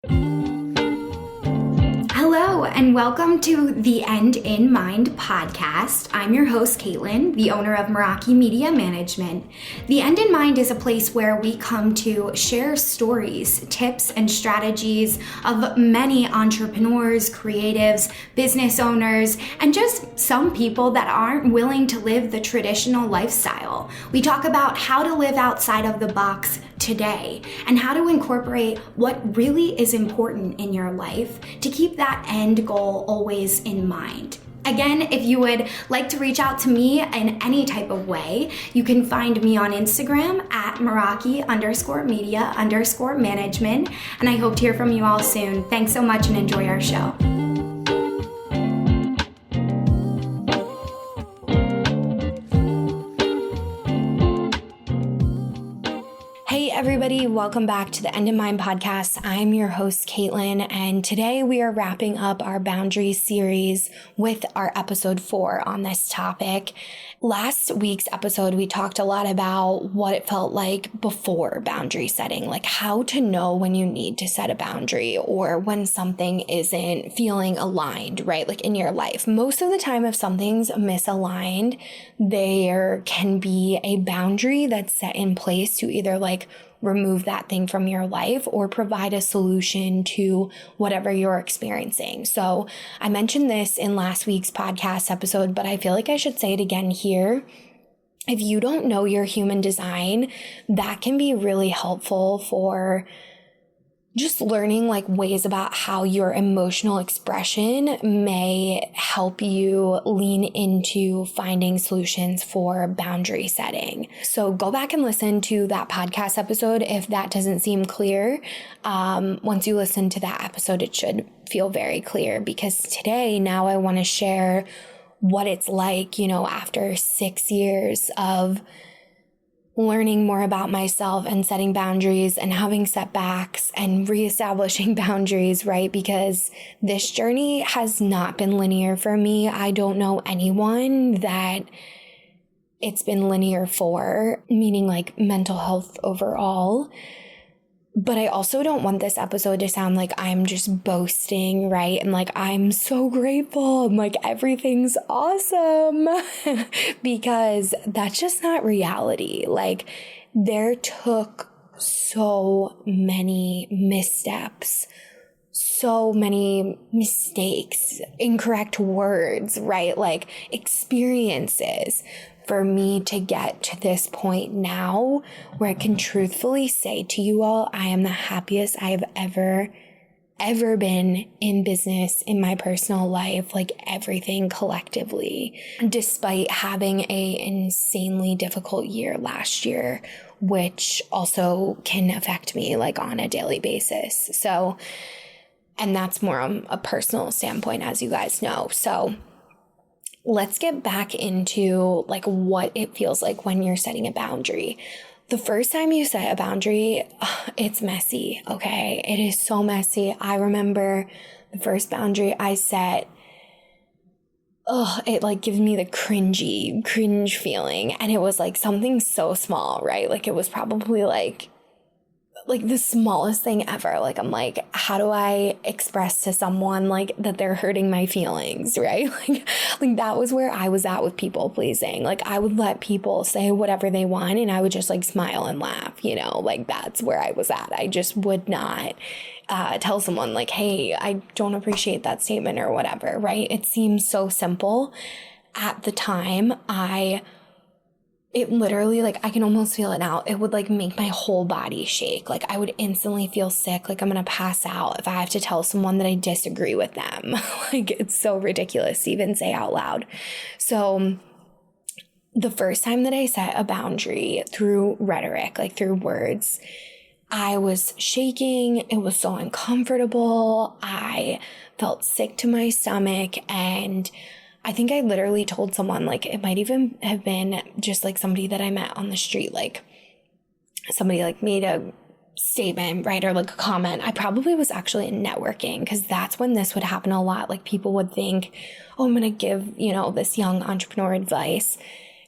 Hello, and welcome to the End in Mind podcast. I'm your host, Caitlin, the owner of Meraki Media Management. The End in Mind is a place where we come to share stories, tips, and strategies of many entrepreneurs, creatives, business owners, and just some people that aren't willing to live the traditional lifestyle. We talk about how to live outside of the box today and how to incorporate what really is important in your life to keep that end goal always in mind. Again, if you would like to reach out to me in any type of way, you can find me on Instagram at Meraki_media_management. And I hope to hear from you all soon. Thanks so much and enjoy our show. Hey everybody, welcome back to the End in Mind podcast. I'm your host, Caitlin, and today we are wrapping up our boundaries series with our episode 4 on this topic. Last week's episode, we talked a lot about what it felt like before boundary setting, like how to know when you need to set a boundary or when something isn't feeling aligned, right? Like in your life. Most of the time, if something's misaligned, there can be a boundary that's set in place to either like remove that thing from your life or provide a solution to whatever you're experiencing. So I mentioned this in last week's podcast episode, but I feel like I should say it again here. If you don't know your human design, that can be really helpful for just learning like ways about how your emotional expression may help you lean into finding solutions for boundary setting. So go back and listen to that podcast episode if that doesn't seem clear. Once you listen to that episode, it should feel very clear, because today now I want to share what it's like, after 6 years of learning more about myself and setting boundaries and having setbacks and reestablishing boundaries, right? Because this journey has not been linear for me. I don't know anyone that it's been linear for, meaning like mental health overall. But I also don't want this episode to sound like I'm just boasting, right? And like, I'm so grateful and like everything's awesome because that's just not reality. Like, there took so many missteps, so many mistakes, incorrect words, right? Like experiences for me to get to this point now where I can truthfully say to you all, I am the happiest I have ever been in business, in my personal life, like everything collectively, despite having a insanely difficult year last year, which also can affect me like on a daily basis. So, and that's more on a personal standpoint, as you guys know. So let's get back into like what it feels like when you're setting a boundary. The first time you set a boundary, it's messy, okay? It is so messy. I remember the first boundary I set, it like gives me the cringe feeling. And it was like something so small, right? Like it was probably like the smallest thing ever. Like, I'm like, how do I express to someone like that they're hurting my feelings, right? Like that was where I was at with people pleasing. Like I would let people say whatever they want and I would just like smile and laugh, like that's where I was at. I just would not tell someone like, hey, I don't appreciate that statement or whatever, right? It seems so simple. At the time, it literally, like, I can almost feel it now. It would like make my whole body shake. Like I would instantly feel sick. Like I'm going to pass out if I have to tell someone that I disagree with them. Like it's so ridiculous to even say out loud. So the first time that I set a boundary through rhetoric, like through words, I was shaking. It was so uncomfortable. I felt sick to my stomach, and I think I literally told someone, like, it might even have been just like somebody that I met on the street, like somebody like made a statement, right? Or like a comment. I probably was actually in networking, because that's when this would happen a lot. Like people would think, oh, I'm going to give, this young entrepreneur advice.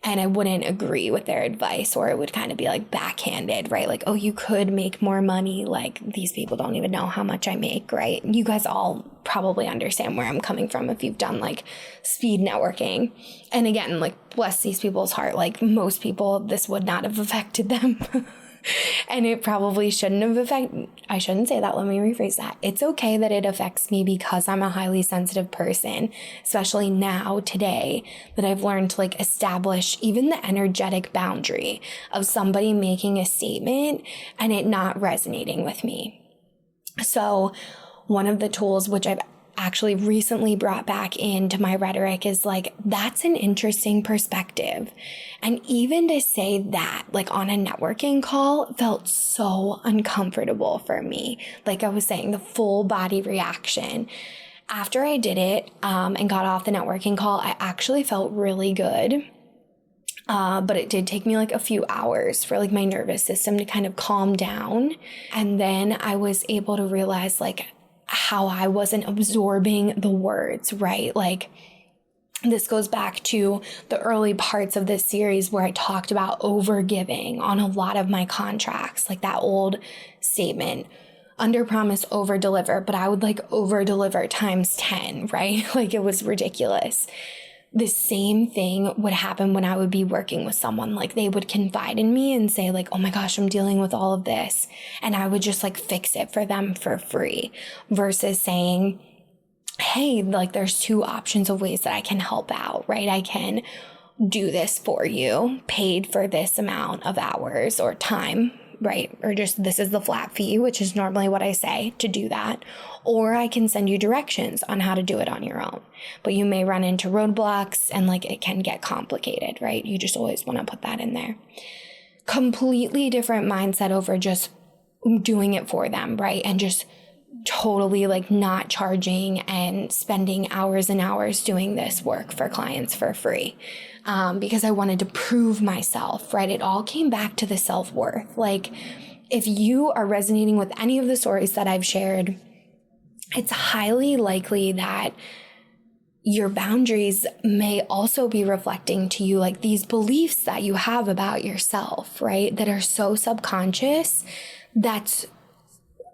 and I wouldn't agree with their advice, or it would kind of be like backhanded, right? Like, oh, you could make more money. Like, these people don't even know how much I make, right? You guys all probably understand where I'm coming from if you've done like speed networking. And again, like, bless these people's heart. Like, most people, this would not have affected them. And it probably shouldn't have I shouldn't say that. Let me rephrase that. It's okay that it affects me because I'm a highly sensitive person, especially now, today, that I've learned to like establish even the energetic boundary of somebody making a statement and it not resonating with me. So one of the tools which I've actually recently brought back into my rhetoric is like, that's an interesting perspective. And even to say that, like on a networking call, felt so uncomfortable for me. Like I was saying, the full body reaction. After I did it and got off the networking call, I actually felt really good. But it did take me like a few hours for like my nervous system to kind of calm down. And then I was able to realize like how I wasn't absorbing the words, right? Like, this goes back to the early parts of this series where I talked about overgiving on a lot of my contracts, like that old statement, under promise, over deliver, but I would like over deliver times 10, right? Like it was ridiculous. The same thing would happen when I would be working with someone. Like they would confide in me and say like, oh my gosh, I'm dealing with all of this. And I would just like fix it for them for free versus saying, hey, like there's two options of ways that I can help out, right? I can do this for you, paid for this amount of hours or time, right? Or just this is the flat fee, which is normally what I say to do that. Or I can send you directions on how to do it on your own. But you may run into roadblocks and like it can get complicated, right? You just always want to put that in there. Completely different mindset over just doing it for them, right? And just totally like not charging and spending hours and hours doing this work for clients for free. Because I wanted to prove myself, right? It all came back to the self-worth. Like if you are resonating with any of the stories that I've shared, it's highly likely that your boundaries may also be reflecting to you like these beliefs that you have about yourself, right? That are so subconscious. That's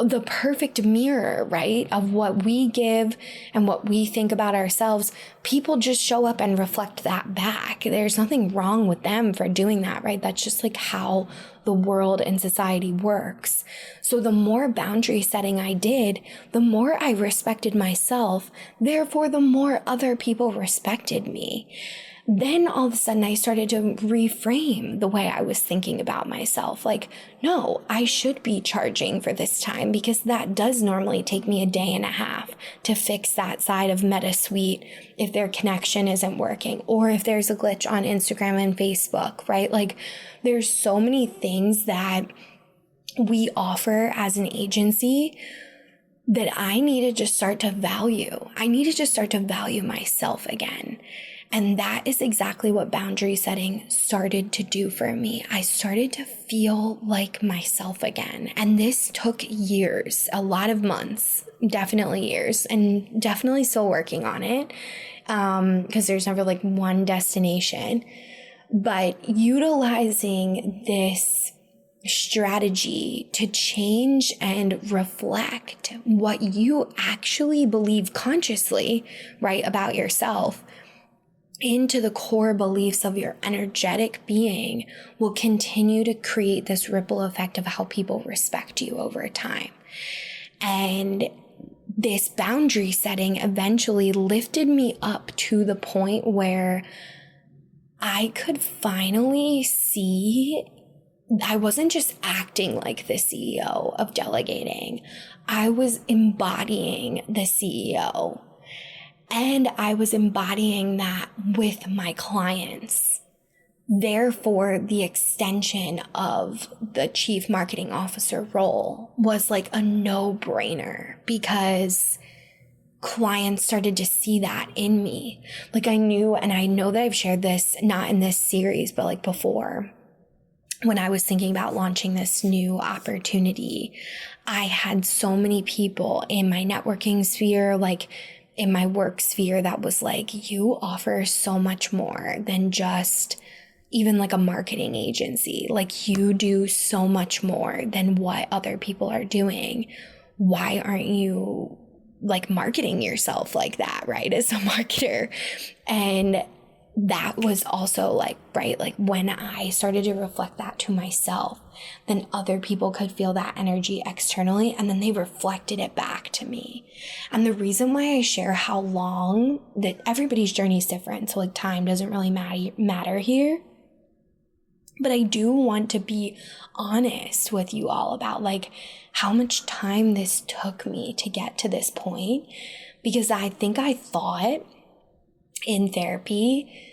the perfect mirror, right? Of what we give and what we think about ourselves. People just show up and reflect that back. There's nothing wrong with them for doing that, right? That's just like how the world and society works. So the more boundary setting I did, the more I respected myself. Therefore, the more other people respected me. Then all of a sudden I started to reframe the way I was thinking about myself. Like, no, I should be charging for this time because that does normally take me a day and a half to fix that side of MetaSuite if their connection isn't working or if there's a glitch on Instagram and Facebook, right? Like there's so many things that we offer as an agency that I need to just start to value. I need to just start to value myself again. And that is exactly what boundary setting started to do for me. I started to feel like myself again. And this took years, a lot of months, definitely years, and definitely still working on it because there's never like one destination. But utilizing this strategy to change and reflect what you actually believe consciously, right, about yourself into the core beliefs of your energetic being will continue to create this ripple effect of how people respect you over time. And this boundary setting eventually lifted me up to the point where I could finally see I wasn't just acting like the CEO of delegating. I was embodying the CEO. And I was embodying that with my clients. Therefore, the extension of the chief marketing officer role was like a no-brainer because clients started to see that in me. Like I knew, and I know that I've shared this, not in this series, but like before, when I was thinking about launching this new opportunity, I had so many people in my networking sphere, like in my work sphere, that was like, you offer so much more than just even like a marketing agency. Like, you do so much more than what other people are doing. Why aren't you like marketing yourself like that, right? As a marketer. And that was also like, right, like when I started to reflect that to myself, then other people could feel that energy externally, and then they reflected it back to me. And the reason why I share how long, that everybody's journey is different, so like time doesn't really matter here. But I do want to be honest with you all about like how much time this took me to get to this point, because I think I thought in therapy,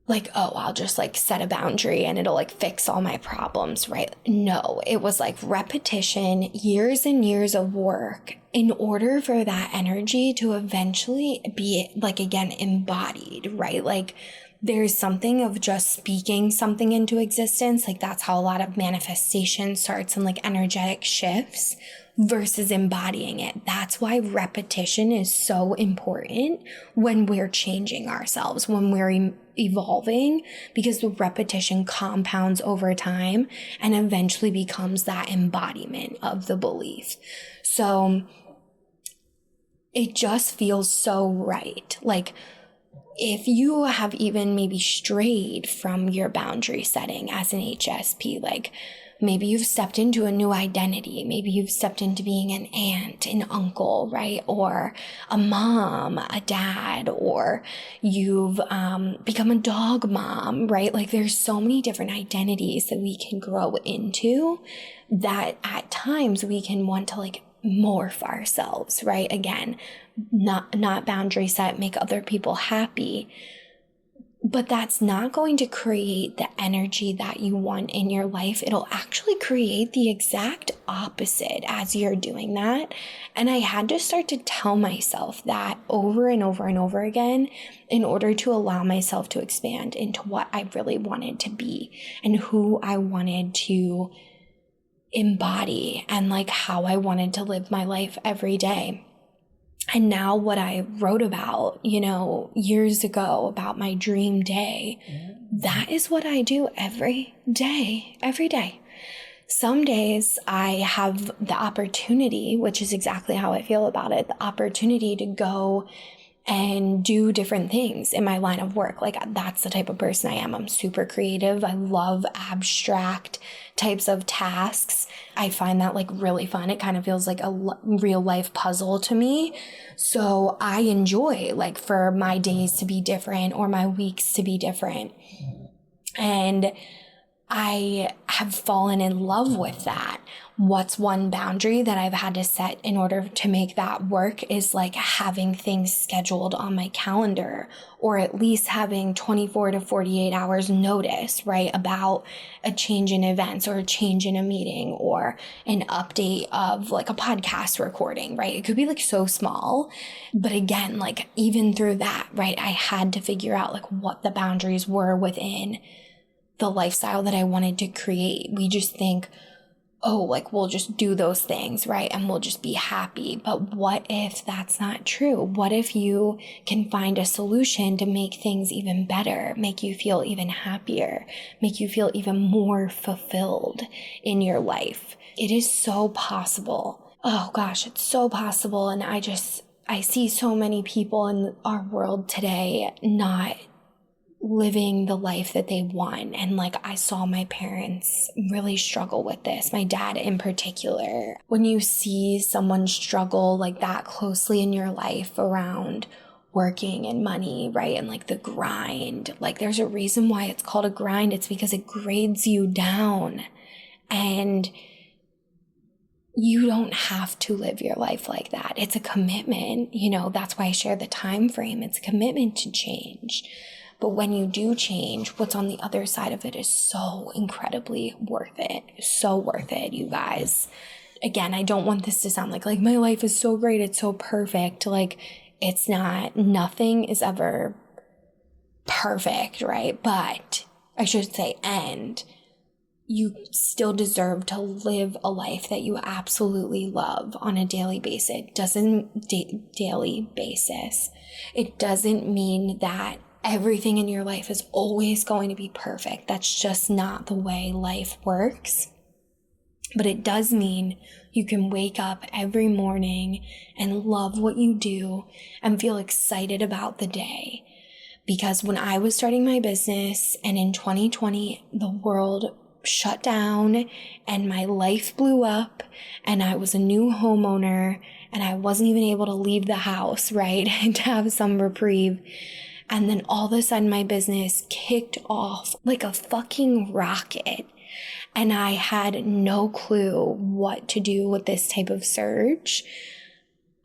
like, oh, I'll just like set a boundary and it'll like fix all my problems, right? No, it was like repetition, years and years of work in order for that energy to eventually be like, again, embodied, right? Like, there's something of just speaking something into existence. Like, that's how a lot of manifestation starts, and like energetic shifts, versus embodying it. That's why repetition is so important when we're changing ourselves, when we're evolving, because the repetition compounds over time and eventually becomes that embodiment of the belief. So it just feels so right. Like, if you have even maybe strayed from your boundary setting as an HSP, like maybe you've stepped into a new identity, maybe you've stepped into being an aunt, an uncle, right? Or a mom, a dad, or you've become a dog mom, right? Like, there's so many different identities that we can grow into that at times we can want to like morph ourselves, right? Again, not boundary set, make other people happy. But that's not going to create the energy that you want in your life. It'll actually create the exact opposite as you're doing that. And I had to start to tell myself that over and over and over again in order to allow myself to expand into what I really wanted to be and who I wanted to embody and like how I wanted to live my life every day. And now what I wrote about, years ago about my dream day, that is what I do every day. Some days I have the opportunity, which is exactly how I feel about it, the opportunity to go and do different things in my line of work. Like, that's the type of person I am. I'm super creative. I love abstract types of tasks. I find that like really fun. It kind of feels like a real life puzzle to me. So I enjoy like for my days to be different or my weeks to be different. And I have fallen in love with that. What's one boundary that I've had to set in order to make that work is like having things scheduled on my calendar, or at least having 24 to 48 hours notice, right, about a change in events or a change in a meeting or an update of like a podcast recording, right? It could be like so small. But again, like even through that, right, I had to figure out like what the boundaries were within the lifestyle that I wanted to create. We just think, oh, like we'll just do those things, right? And we'll just be happy. But what if that's not true? What if you can find a solution to make things even better, make you feel even happier, make you feel even more fulfilled in your life? It is so possible. Oh gosh, it's so possible. And I see so many people in our world today not living the life that they want. And like, I saw my parents really struggle with this, my dad in particular. When you see someone struggle like that closely in your life around working and money, right? And like the grind, like there's a reason why it's called a grind. It's because it grades you down, and you don't have to live your life like that. It's a commitment, that's why I share the time frame. It's a commitment to change. But when you do change, what's on the other side of it is so incredibly worth it. So worth it, you guys. Again, I don't want this to sound like my life is so great, it's so perfect. Like, it's not. Nothing is ever perfect, right? But I should say, and you still deserve to live a life that you absolutely love on a daily basis. Daily basis. It doesn't mean that everything in your life is always going to be perfect. That's just not the way life works. But it does mean you can wake up every morning and love what you do and feel excited about the day. Because when I was starting my business and in 2020, the world shut down and my life blew up and I was a new homeowner and I wasn't even able to leave the house, right? To have some reprieve. And then all of a sudden my business kicked off like a fucking rocket. And I had no clue what to do with this type of surge.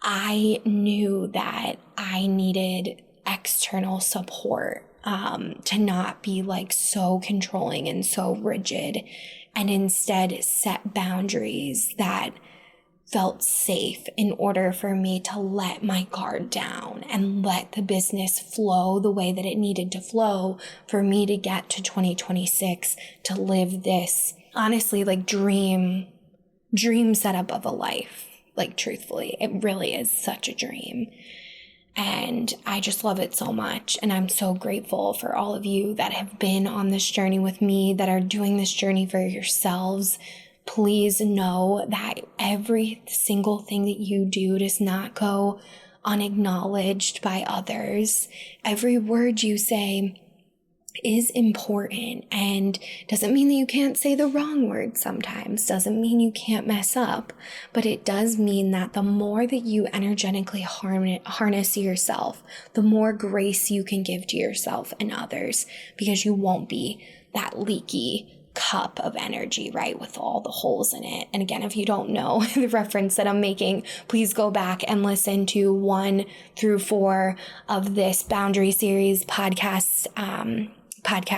I knew that I needed external support to not be like so controlling and so rigid, and instead set boundaries that felt safe in order for me to let my guard down and let the business flow the way that it needed to flow for me to get to 2026 to live this honestly like dream setup of a life. Like truthfully, it really is such a dream. And I just love it so much. And I'm so grateful for all of you that have been on this journey with me, that are doing this journey for yourselves. Please know that every single thing that you do does not go unacknowledged by others. Every word you say is important, and doesn't mean that you can't say the wrong word sometimes, doesn't mean you can't mess up, but it does mean that the more that you energetically harness yourself, the more grace you can give to yourself and others, because you won't be that leaky cup of energy, right, with all the holes in it. And again, if you don't know the reference that I'm making, please go back and listen to 1 through 4 of this boundary series podcast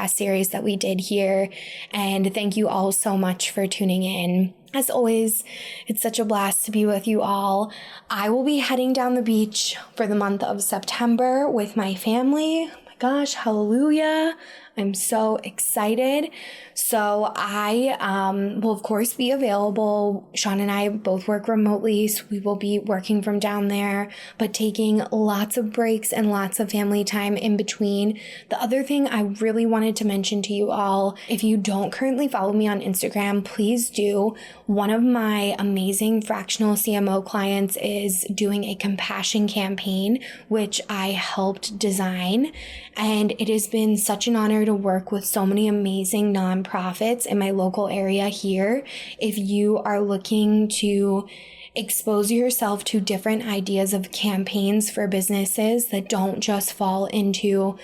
series that we did here. And thank you all so much for tuning in. As always, it's such a blast to be with you all. I will be heading down the beach for the month of September with my family. Oh my gosh, hallelujah. I'm so excited. So I will, of course, be available. Sean and I both work remotely, so we will be working from down there, but taking lots of breaks and lots of family time in between. The other thing I really wanted to mention to you all, if you don't currently follow me on Instagram, please do. One of my amazing fractional CMO clients is doing a compassion campaign, which I helped design. And it has been such an honor to work with so many amazing nonprofits in my local area here. If you are looking to expose yourself to different ideas of campaigns for businesses that don't just fall into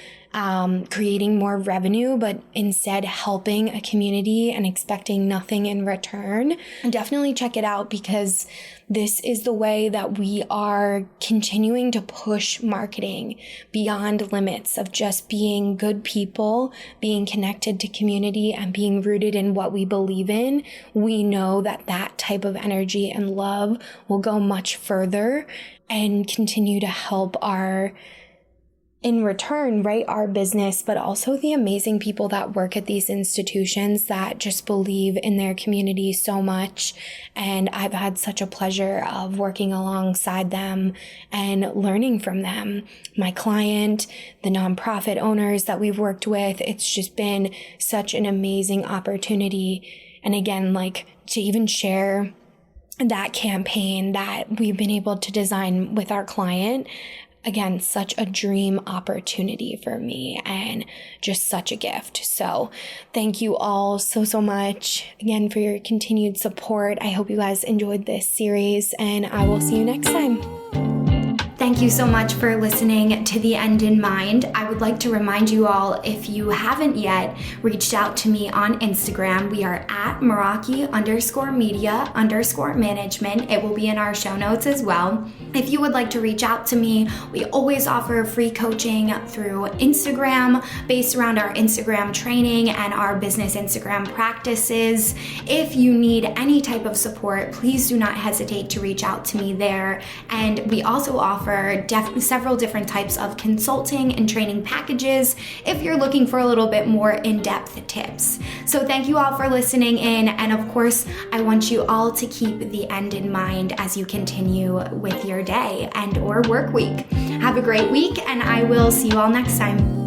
creating more revenue, but instead helping a community and expecting nothing in return, definitely check it out, because this is the way that we are continuing to push marketing beyond limits of just being good people, being connected to community, and being rooted in what we believe in. We know that that type of energy and love will go much further and continue to help in return, right, our business, but also the amazing people that work at these institutions that just believe in their community so much. And I've had such a pleasure of working alongside them and learning from them. My client, the nonprofit owners that we've worked with, it's just been such an amazing opportunity. And again, like to even share that campaign that we've been able to design with our client. Again, such a dream opportunity for me and just such a gift. So thank you all so much again for your continued support. I hope you guys enjoyed this series, and I will see you next time. Thank you so much for listening to The End in Mind. I would like to remind you all, if you haven't yet reached out to me on Instagram, we are at Meraki_media_management. It will be in our show notes as well. If you would like to reach out to me, we always offer free coaching through Instagram based around our Instagram training and our business Instagram practices. If you need any type of support, please do not hesitate to reach out to me there. And we also offer several different types of consulting and training packages if you're looking for a little bit more in-depth tips. So thank you all for listening in, and of course, I want you all to keep the end in mind as you continue with your day and or work week. Have a great week, and I will see you all next time.